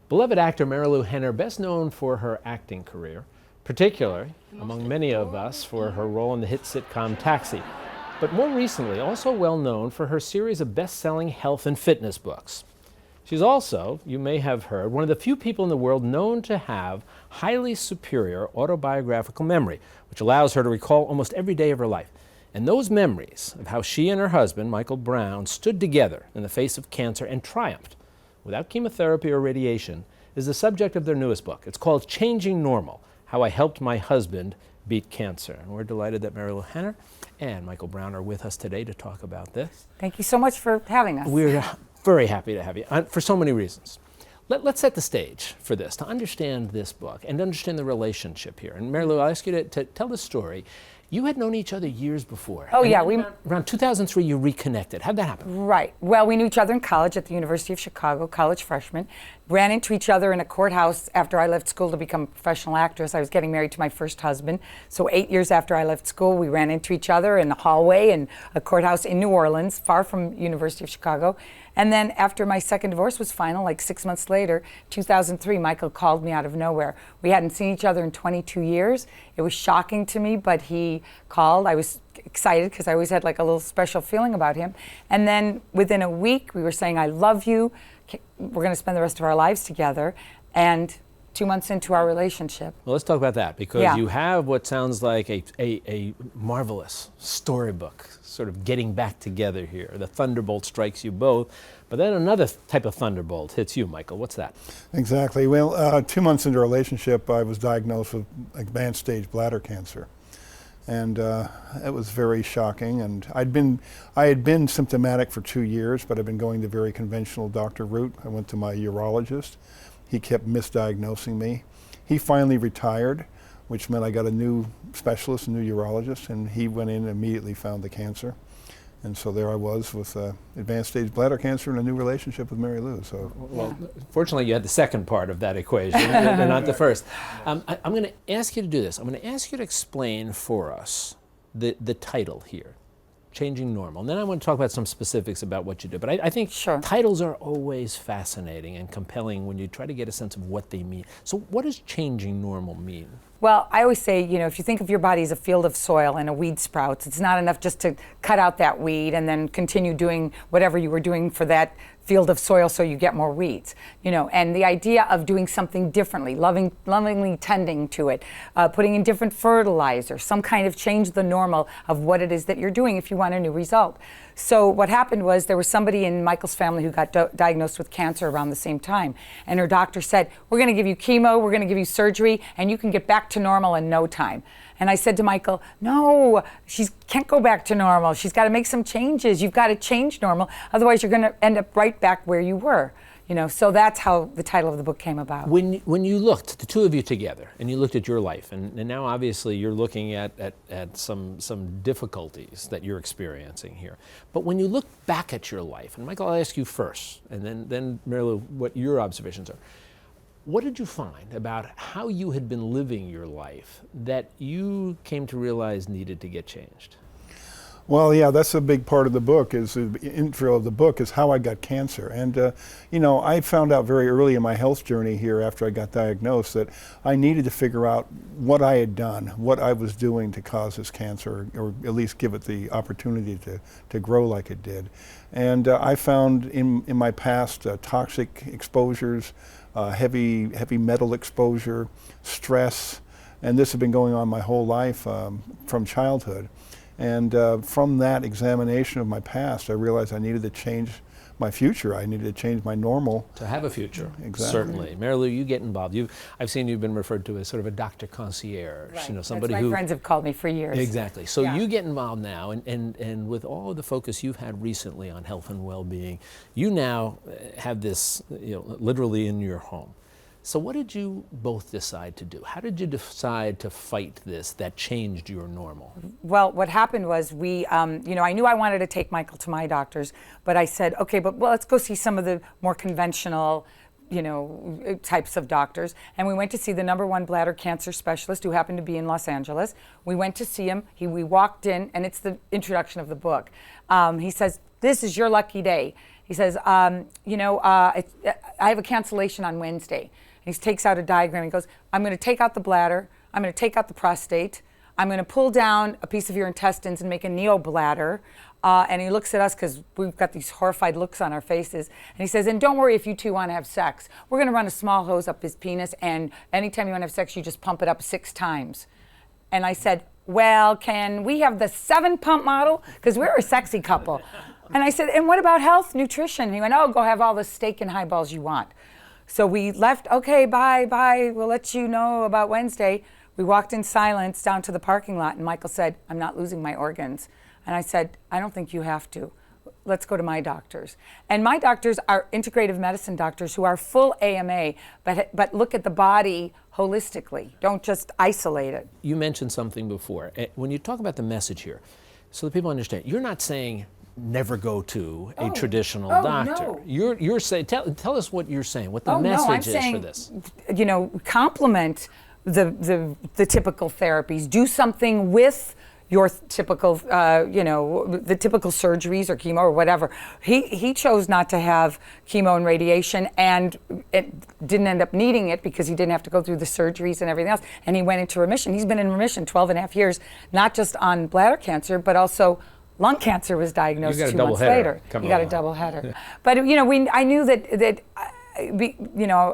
Beloved actor Marilu Henner, best known for her acting career, particularly among many of us for her role in the hit sitcom Taxi, but more recently also well known for her series of best-selling health and fitness books. She's also, you may have heard, one of the few people in the world known to have highly superior autobiographical memory, which allows her to recall almost every day of her life. And those memories of how she and her husband, Michael Brown, stood together in the face of cancer and triumphed without chemotherapy or radiation is the subject of their newest book. It's called Changing Normal: How I Helped My Husband Beat Cancer. And we're delighted that Marilu Henner and Michael Brown are with us today to talk about this. Thank you so much for having us. We're very happy to have you for so many reasons. Let's set the stage for this, to understand this book and understand the relationship here. And Marilu, I'll ask you to tell the story. You had known each other years before. Oh, yeah. Around 2003, you reconnected. How'd that happen? Right. Well, we knew each other in college at the University of Chicago, college freshmen. Ran into each other in a courthouse after I left school to become a professional actress. I was getting married to my first husband. So 8 years after I left school, we ran into each other in the hallway in a courthouse in New Orleans, far from University of Chicago. And then after my second divorce was final, like 6 months later, 2003, Michael called me out of nowhere. We hadn't seen each other in 22 years. It was shocking to me, but he called. I was excited because I always had like a little special feeling about him. And then within a week, we were saying, I love you. We're going to spend the rest of our lives together. And 2 months into our relationship. Well, let's talk about that, because you have what sounds like a marvelous storybook, sort of getting back together here. The thunderbolt strikes you both, but then another type of thunderbolt hits you, Michael. What's that? Exactly. Well, 2 months into our relationship, I was diagnosed with advanced stage bladder cancer. And it was very shocking. And I had been symptomatic for 2 years, but I've been going the very conventional doctor route. I went to my urologist. He kept misdiagnosing me. He finally retired, which meant I got a new specialist, a new urologist, and he went in and immediately found the cancer. And so there I was with advanced stage bladder cancer and a new relationship with Marilu. So, well, fortunately, you had the second part of that equation, and not the first. I'm going to ask you to do this. I'm going to ask you to explain for us the title here, Changing Normal. And then I want to talk about some specifics about what you do. But I think titles are always fascinating and compelling when you try to get a sense of what they mean. So what does Changing Normal mean? Well, I always say, if you think of your body as a field of soil and a weed sprouts, it's not enough just to cut out that weed and then continue doing whatever you were doing for that field of soil so you get more weeds, and the idea of doing something differently, lovingly tending to it, putting in different fertilizer, some kind of change the normal of what it is that you're doing if you want a new result. So what happened was there was somebody in Michael's family who got diagnosed with cancer around the same time, and her doctor said, we're going to give you chemo, we're going to give you surgery, and you can get back to normal in no time. And I said to Michael, no, she can't go back to normal. She's got to make some changes. You've got to change normal. Otherwise, you're going to end up right back where you were. So that's how the title of the book came about. When you looked, the two of you together, and you looked at your life, and now obviously you're looking at some difficulties that you're experiencing here. But when you look back at your life, and Michael, I'll ask you first, and then Marilu, what your observations are. What did you find about how you had been living your life that you came to realize needed to get changed? Well, yeah, that's a big part of the book, is the intro of the book is how I got cancer. And, I found out very early in my health journey here after I got diagnosed that I needed to figure out what I had done, what I was doing to cause this cancer, or at least give it the opportunity to grow like it did. And I found in my past toxic exposures, heavy metal exposure, stress, and this had been going on my whole life from childhood. And from that examination of my past, I realized I needed to change my future. I needed to change my normal. To have a future, exactly. Certainly. Marilu, you get involved. I've seen you've been referred to as sort of a doctor concierge. Right. Somebody That's my friends have called me for years. Exactly. So you get involved now, and with all of the focus you've had recently on health and well-being, you now have this, literally in your home. So what did you both decide to do? How did you decide to fight this that changed your normal? Well, what happened was I knew I wanted to take Michael to my doctors, but I said, okay, but let's go see some of the more conventional, types of doctors. And we went to see the #1 bladder cancer specialist who happened to be in Los Angeles. We went to see him. We walked in, and it's the introduction of the book. He says, this is your lucky day. He says, I have a cancellation on Wednesday. And he takes out a diagram. He goes, I'm going to take out the bladder. I'm going to take out the prostate. I'm going to pull down a piece of your intestines and make a neobladder. And he looks at us because we've got these horrified looks on our faces. And he says, and don't worry if you two want to have sex. We're going to run a small hose up his penis, and anytime you want to have sex, you just pump it up 6 times. And I said, well, can we have the 7-pump model? Because we're a sexy couple. And I said, and what about health, nutrition? And he went, oh, go have all the steak and highballs you want. So we left, okay, bye, we'll let you know about Wednesday. We walked in silence down to the parking lot, and Michael said, I'm not losing my organs. And I said, I don't think you have to. Let's go to my doctors. And my doctors are integrative medicine doctors who are full AMA, but look at the body holistically. Don't just isolate it. You mentioned something before. When you talk about the message here, so that people understand, you're not saying never go to a traditional doctor. No. You're saying, tell us what you're saying, what the message is for this. Complement the typical therapies. Do something with your typical, the typical surgeries or chemo or whatever. He chose not to have chemo and radiation, and it didn't end up needing it because he didn't have to go through the surgeries and everything else. And he went into remission. He's been in remission 12 and a half years, not just on bladder cancer, but also lung cancer was diagnosed 2 months later. You got a double header. But I knew that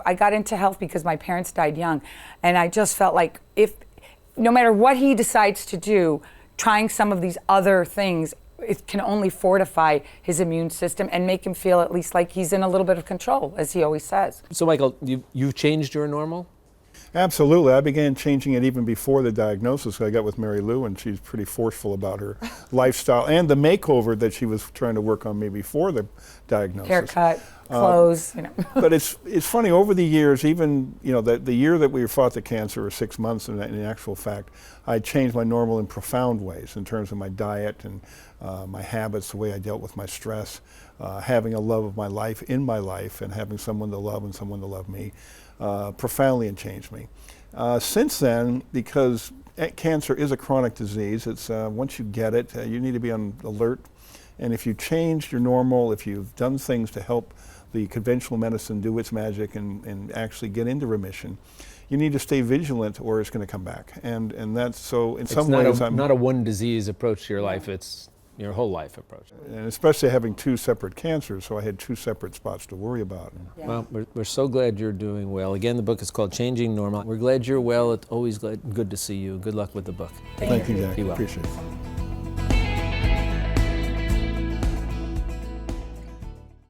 I got into health because my parents died young, and I just felt like no matter what he decides to do, trying some of these other things, it can only fortify his immune system and make him feel at least like he's in a little bit of control, as he always says. So Michael, you've changed your normal? Absolutely. I began changing it even before the diagnosis. I got with Mary Lou, and she's pretty forceful about her lifestyle and the makeover that she was trying to work on me before the diagnosis. Haircut, clothes, But it's funny, over the years, even the year that we fought the cancer, or 6 months in actual fact, I changed my normal in profound ways in terms of my diet and my habits, the way I dealt with my stress, having a love of my life in my life, and having someone to love and someone to love me. Profoundly changed me. Since then, because cancer is a chronic disease, it's once you get it, you need to be on alert. And if you changed your normal, if you've done things to help the conventional medicine do its magic and actually get into remission, you need to stay vigilant, or it's going to come back. And that's so. In some ways, I'm not a one disease approach to your life. It's your whole life approach. And especially having 2 separate cancers, so I had 2 separate spots to worry about. Yeah. Well, we're so glad you're doing well. Again, the book is called Changing Normal. We're glad you're well. It's always good to see you. Good luck with the book. Thank you, Jack. Be well. Appreciate it.